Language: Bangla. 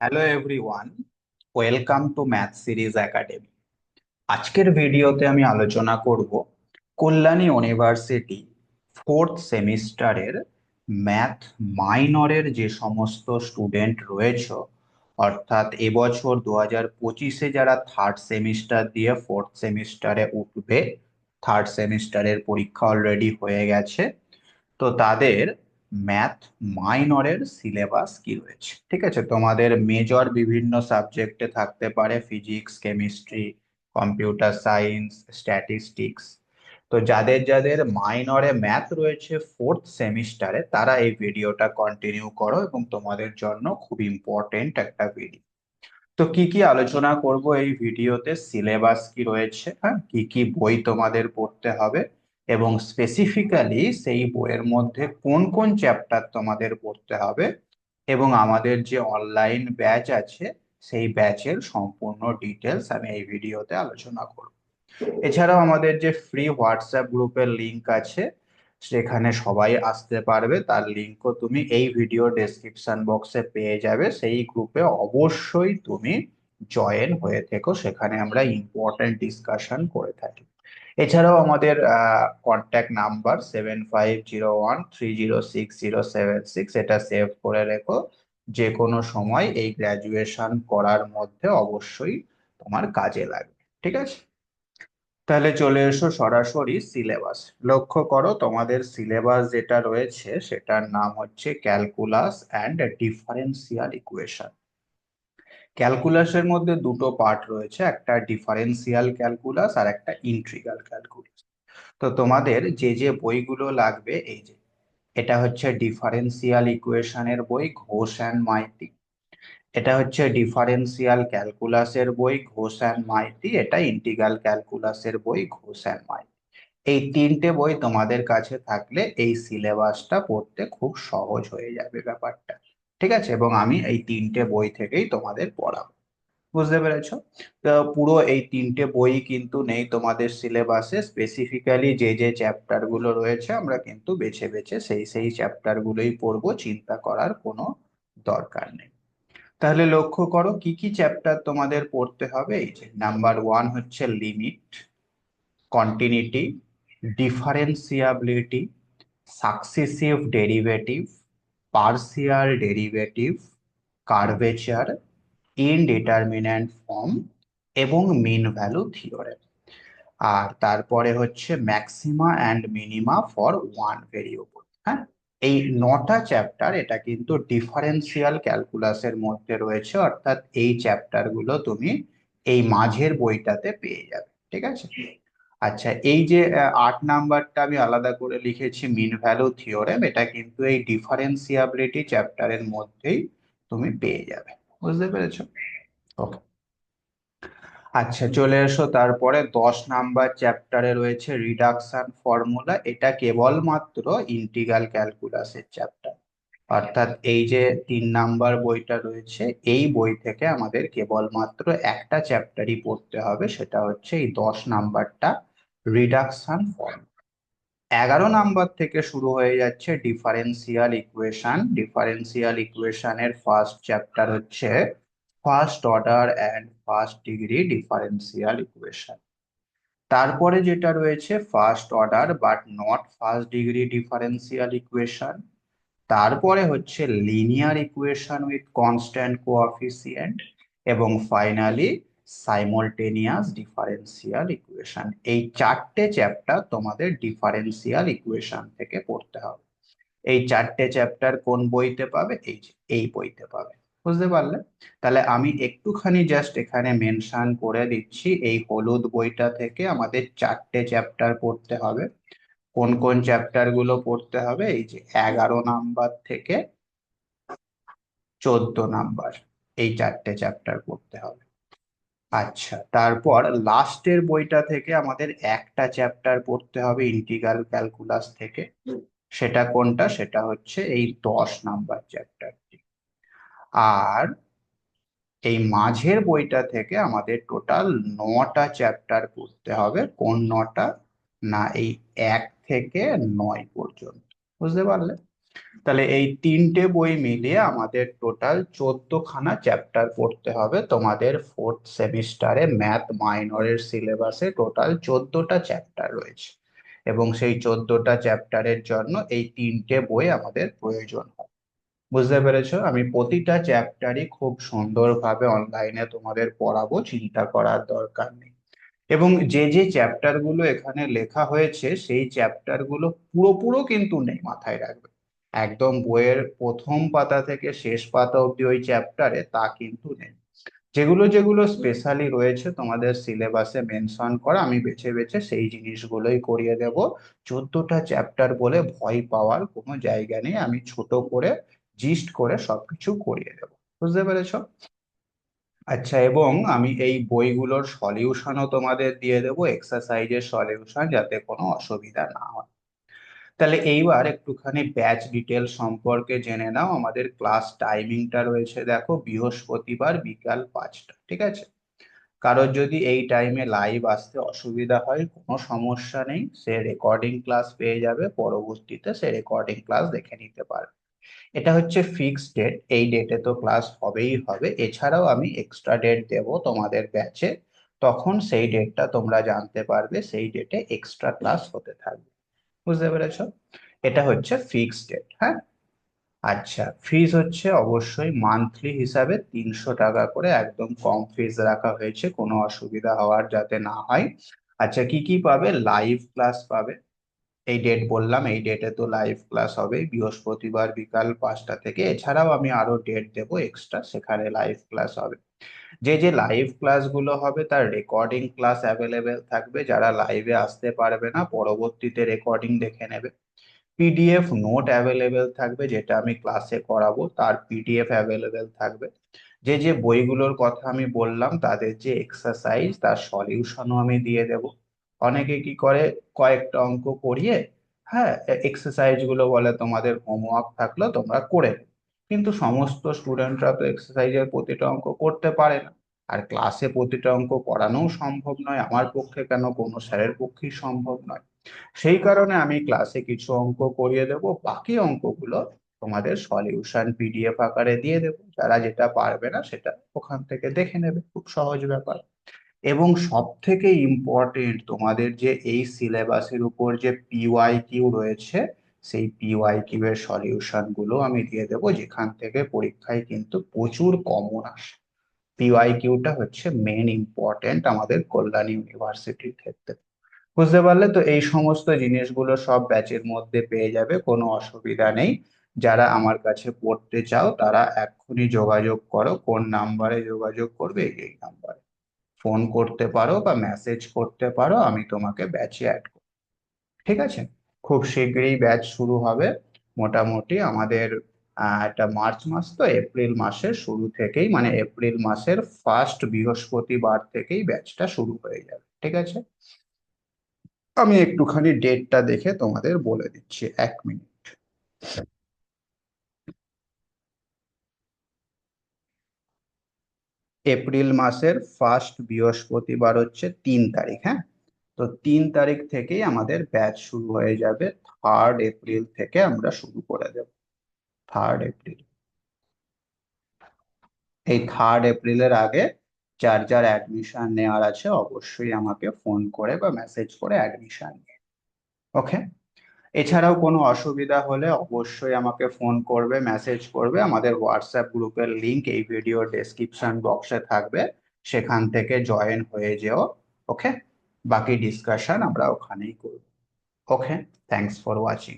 Hello everyone, welcome to math series academy. আজকের ভিডিওতে আমি আলোচনা করব কল্যাণী ইউনিভার্সিটি ফোর্থ সেমিস্টারের ম্যাথ মাইনরের যে সমস্ত স্টুডেন্ট রয়েছে, অর্থাৎ এবছর 2025-এ যারা থার্ড সেমিস্টার দিয়ে ফোর্থ সেমিস্টারে উঠবে, থার্ড সেমিস্টারের পরীক্ষা অলরেডি হয়ে গেছে, তো তাদের ম্যাথ মাইনরের সিলেবাস কি রয়েছে। ঠিক আছে, তোমাদের মেজর বিভিন্ন সাবজেক্টে থাকতে পারে physics, chemistry, computer science, statistics. তো যাদের যাদের মাইনরে ম্যাথ রয়েছে ফোর্থ সেমিস্টারে, তারা এই ভিডিওটা কন্টিনিউ করো এবং তোমাদের জন্য খুব ইম্পর্টেন্ট একটা ভিডিও। তো কি কি আলোচনা করব এই ভিডিওতে, সিলেবাস কি রয়েছে, হ্যাঁ, কি কি বই তোমাদের পড়তে হবে, এবং স্পেসিফিক্যালি সেই বইয়ের মধ্যে কোন কোন চ্যাপ্টার তোমাদের পড়তে হবে, এবং আমাদের যে অনলাইন ব্যাচ আছে সেই ব্যাচের সম্পূর্ণ ডিটেলস আমি এই ভিডিওতে আলোচনা করব। এছাড়াও আমাদের যে ফ্রি হোয়াটসঅ্যাপ গ্রুপের লিংক আছে, সেখানে সবাই আসতে পারবে, তার লিংকও তুমি এই ভিডিও ডেসক্রিপশন বক্সে পেয়ে যাবে। সেই গ্রুপে অবশ্যই তুমি জয়েন হয়ে থেকো, সেখানে আমরা ইম্পর্টেন্ট ডিসকাশন করে থাকি। এছাড়াও আমাদের কন্ট্যাক্ট নাম্বার 7501306076, এটা সেভ করে রেখো। যে কোনো সময় এই গ্রাজুয়েশন করার মধ্যে অবশ্যই তোমার কাজে লাগবে। ঠিক আছে, তাহলে চলে এসো সরাসরি সিলেবাস। লক্ষ্য করো, তোমাদের সিলেবাস যেটা রয়েছে সেটার নাম হচ্ছে ক্যালকুলাস অ্যান্ড ডিফারেন্সিয়াল ইকুয়েশন। ক্যালকুলাসের মধ্যে দুটো পার্ট রয়েছে, একটা ডিফারেন্সিয়াল ক্যালকুলাস আর একটা ইন্টিগ্রাল ক্যালকুলাস। তো তোমাদের যে যে বইগুলো লাগবে, এই যে এটা হচ্ছে ডিফারেন্সিয়াল ইকুয়েশনের বই, ঘোষ অ্যান্ড মাইতি। এটা হচ্ছে ডিফারেন্সিয়াল ক্যালকুলাসের বই, ঘোষ অ্যান্ড মাইতি। এটা ইন্টিগ্রাল ক্যালকুলাসের বই, ঘোষ অ্যান্ড মাইতি। এই তিনটে বই তোমাদের কাছে থাকলে এই সিলেবাসটা পড়তে খুব সহজ হয়ে যাবে ব্যাপারটা। ঠিক আছে, এবং আমি এই তিনটে বই থেকেই তোমাদের পড়াবো। বুঝতে পেরেছো? তো পুরো এই তিনটে বই কিন্তু নেই তোমাদের সিলেবাসে, স্পেসিফিক্যালি যে যে চ্যাপ্টার গুলো রয়েছে আমরা কিন্তু বেছে বেছে সেই সেই চ্যাপ্টার গুলোই পড়বো, চিন্তা করার কোনো দরকার নেই। তাহলে লক্ষ্য করো কি কি চ্যাপ্টার তোমাদের পড়তে হবে। এই যে নাম্বার ওয়ান হচ্ছে limit, continuity, differentiability, successive derivative, partial derivative, curvature, indeterminate form এবং মিন ভ্যালু থিওরেম। আর তারপরে হচ্ছে maxima and minima for one variable. হ্যাঁ, এই নটা চ্যাপ্টার এটা কিন্তু ডিফারেন্সিয়াল ক্যালকুলাসের মধ্যে রয়েছে, অর্থাৎ এই চ্যাপ্টার গুলো তুমি এই মাঝের বইটাতে পেয়ে যাবে। ঠিক আছে, আচ্ছা, এই যে 8 নাম্বারটা আমি আলাদা করে লিখেছি মিন ভ্যালু থিওরেম, এটা কিন্তু এই ডিফারেন্সিয়াবিলিটি চ্যাপ্টারের মধ্যেই তুমি পেয়ে যাবে। বুঝতে পেরেছো? ওকে, আচ্ছা, চলে এসো তারপরে 10 নাম্বার চ্যাপ্টারে রয়েছে রিডাকশন ফর্মুলা। এটা কেবলমাত্র ইন্টিগ্রাল ক্যালকুলাসের চ্যাপ্টার, অর্থাৎ এই যে 3 নাম্বার বইটা রয়েছে, এই বই থেকে আমাদের কেবলমাত্র একটা চ্যাপ্টারই পড়তে হবে, সেটা হচ্ছে এই 10 নাম্বারটা, রিডাকশন ফর্ম। 11 নাম্বার থেকে শুরু হয়ে যাচ্ছে ডিফারেন্সিয়াল ইকুয়েশন। ডিফারেন্সিয়াল ইকুয়েশনের ফার্স্ট চ্যাপ্টার হচ্ছে first order and first degree differential equation. তারপরে যেটা রয়েছে first order but not first degree differential equation. তারপরে হচ্ছে linear equation with constant coefficient, এবং ফাইনালি সাইমultaneous ডিফারেন্সিয়াল ইকুয়েশন। এই চারটে চ্যাপ্টার তোমাদের ডিফারেন্সিয়াল ইকুয়েশন থেকে পড়তে হবে। এই চারটে চ্যাপ্টার কোন বইতে পাবে? এই যে এই বইতে পাবে। বুঝতে পারলে? তাহলে আমি একটুখানি জাস্ট এখানে মেনশন করে দিচ্ছি, এই হলুদ বইটা থেকে আমাদের চারটে চ্যাপ্টার পড়তে হবে। কোন কোন চ্যাপ্টার গুলো পড়তে হবে? এই যে 11 নাম্বার থেকে 14 নাম্বার, এই চারটে চ্যাপ্টার পড়তে হবে। আচ্ছা, তারপর লাস্টের বইটা থেকে আমাদের একটা চ্যাপ্টার পড়তে হবে ইন্টিগ্রাল ক্যালকুলাস থেকে। সেটা কোনটা? সেটা হচ্ছে এই 10 নাম্বার চ্যাপ্টারটি। আর এই মাঝের বইটা থেকে আমাদের টোটাল 9টা চ্যাপ্টার পড়তে হবে। কোন 9টা? না, এই 1 থেকে 9 পর্যন্ত। বুঝতে পারলে? তাহলে এই তিনটে বই মিলিয়ে আমাদের টোটাল 14খানা চ্যাপ্টার পড়তে হবে। তোমাদের ফোর্থ সেমিস্টারে ম্যাথ মাইনরের সিলেবাসে টোটাল 14টা চ্যাপ্টার রয়েছে, এবং সেই 14টা চ্যাপ্টারের জন্য এই তিনটে বই আমাদের প্রয়োজন হয়। বুঝতে পেরেছো? আমি প্রতিটা চ্যাপ্টারই খুব সুন্দরভাবে অনলাইনে তোমাদের পড়াবো, চিন্তা করার দরকার নেই। এবং যে যে চ্যাপ্টার গুলো এখানে লেখা হয়েছে সেই চ্যাপ্টার গুলো পুরোপুরো কিন্তু নেই, মাথায় রাখবে। একদম বইয়ের প্রথম পাতা থেকে শেষ পাতা অব্দি ওই চ্যাপ্টারে তা কিন্তু নেই। যেগুলো যেগুলো স্পেশালি রয়েছে তোমাদের সিলেবাসে মেনশন করা, আমি বেছে বেছে সেই জিনিসগুলোই করিয়ে দেব। 14টা চ্যাপ্টার বলে ভয় পাওয়ার কোনো জায়গা নেই, আমি ছোট করে জিস্ট করে সবকিছু করিয়ে দেবো। বুঝতে পেরেছো? আচ্ছা, এবং আমি এই বইগুলোর সলিউশনও তোমাদের দিয়ে দেবো, এক্সারসাইজের সলিউশন, যাতে কোনো অসুবিধা না হয়। তাহলে এইবার একটুখানি ব্যাচ ডিটেল সম্পর্কে জেনে নাও। আমাদের ক্লাস টাইমিংটা রয়েছে, দেখো, বৃহস্পতিবার বিকাল 5টা, ঠিক আছে? কারোর যদি এই টাইমে লাইভ আসতে অসুবিধা হয়, কোনো সমস্যা নেই, সে রেকর্ডিং ক্লাস পেয়ে যাবে, পরবর্তীতে সে রেকর্ডিং ক্লাস দেখে নিতে পারবে। এটা হচ্ছে ফিক্সড ডেট, এই ডেটে তো ক্লাস হবেই হবে। এছাড়াও আমি এক্সট্রা ডেট দেব তোমাদের ব্যাচে, তখন সেই ডেটটা তোমরা জানতে পারবে, সেই ডেটে এক্সট্রা ক্লাস হতে থাকবে। বুঝতে পেরেছো? এটা হচ্ছে ফিক্সড ডেট, হ্যাঁ। আচ্ছা, ফিজ হচ্ছে অবশ্যই মান্থলি হিসাবে 300 টাকা করে, একদম কম ফিজ রাখা হয়েছে, কোনো অসুবিধা হওয়ার যাতে না হয়। আচ্ছা, কি কি পাবে? লাইভ ক্লাস পাবে। এই ডেট বললাম, এই ডেটে তো লাইভ ক্লাস হবে বৃহস্পতিবার বিকাল 5টা থেকে। এছাড়াও আমি আরো ডেট দেবো এক্সট্রা, সেখানে লাইভ ক্লাস হবে। যে যে লাইভ ক্লাসগুলো হবে তার রেকর্ডিং ক্লাস অ্যাভেলেবেল থাকবে, যারা লাইভে আসতে পারবে না পরবর্তীতে রেকর্ডিং দেখে নেবে। পিডিএফ নোট অ্যাভেলেবেল থাকবে, যেটা আমি ক্লাসে করাবো তার পিডিএফ অ্যাভেলেবেল থাকবে। যে যে বইগুলোর কথা আমি বললাম তাদের যে এক্সারসাইজ তার সলিউশনও আমি দিয়ে দেব। অনেকে কি করে, কয়েকটা অঙ্ক করিয়ে, হ্যাঁ, এক্সারসাইজ গুলো বলে তোমাদের হোমওয়ার্ক থাকলো তোমরা করে নেবে। কিন্তু সমস্ত স্টুডেন্টরা তো এক্সারসাইজের প্রতিটা অঙ্ক করতে পারে না, আর ক্লাসে প্রতিটা অঙ্ক করানোও সম্ভব নয়, আমার পক্ষে কেন, কোনো স্যারের পক্ষেই সম্ভব নয়। সেই কারণে আমি ক্লাসে কিছু অঙ্ক করিয়ে দেব, বাকি অঙ্কগুলো তোমাদের সলিউশন পিডিএফ আকারে দিয়ে দেবো, যারা যেটা পারবে না সেটা ওখান থেকে দেখে নেবে, খুব সহজ ব্যাপার। এবং সব থেকে ইম্পর্টেন্ট, তোমাদের যে এই সিলেবাসের উপর যে পিওয়াই কিউ রয়েছে, সেই পিওয়াই কিউ এর সলিউশন গুলো আমি দিয়ে দেবো, যেখান থেকে পরীক্ষায় কিন্তু প্রচুর কমন আসে। পিওয়াই কিউটা হচ্ছে মেন ইম্পর্টেন্ট আমাদের কল্যাণ ইউনিভার্সিটির ক্ষেত্রে। বুঝতে পারলে তো? এই সমস্ত জিনিসগুলো সব ব্যাচের মধ্যে পেয়ে যাবে, কোনো অসুবিধা নেই। যারা আমার কাছে পড়তে চাও তারা এক্ষুনি যোগাযোগ করো। কোন নাম্বারে যোগাযোগ করবে? এই নাম্বারে ফোন করতে পারো বা মেসেজ করতে পারো, আমি তোমাকে ব্যাচে অ্যাড করব। ঠিক আছে? খুব শীঘ্রই ব্যাচ শুরু হবে। মোটামুটি আমাদের এটা মার্চ মাস, তো এপ্রিল মাসের শুরু থেকেই, মানে এপ্রিল মাসের ফার্স্ট বৃহস্পতিবার থেকেই ব্যাচটা শুরু হয়ে যাবে। ঠিক আছে? আমি একটুখানি ডেটটা দেখে তোমাদের বলে দিচ্ছি, 1 মিনিট। এপ্রিল মাসের ফার্স্ট বৃহস্পতিবার হচ্ছে 3 তারিখ, হ্যাঁ। তো 3 তারিখ থেকেই আমাদের ব্যাচ শুরু হয়ে যাবে, 3rd এপ্রিল থেকে আমরা শুরু করে দেব। 3rd April. এই 3rd এপ্রিলের আগে যার যার অ্যাডমিশন নেওয়ার আছে অবশ্যই আমাকে ফোন করে বা মেসেজ করে অ্যাডমিশন নিয়ে। ওকে? এছাড়াও কোনো অসুবিধা হলে অবশ্যই আমাকে ফোন করবে, মেসেজ করবে। আমাদের হোয়াটসঅ্যাপ গ্রুপের লিংক এই ভিডিও ডেসক্রিপশন বক্সে থাকবে, সেখান থেকে জয়েন হয়ে যেও। ওকে? বাকি ডিসকাশন আমরা ওখানেই করব। ওকে? Thanks for watching.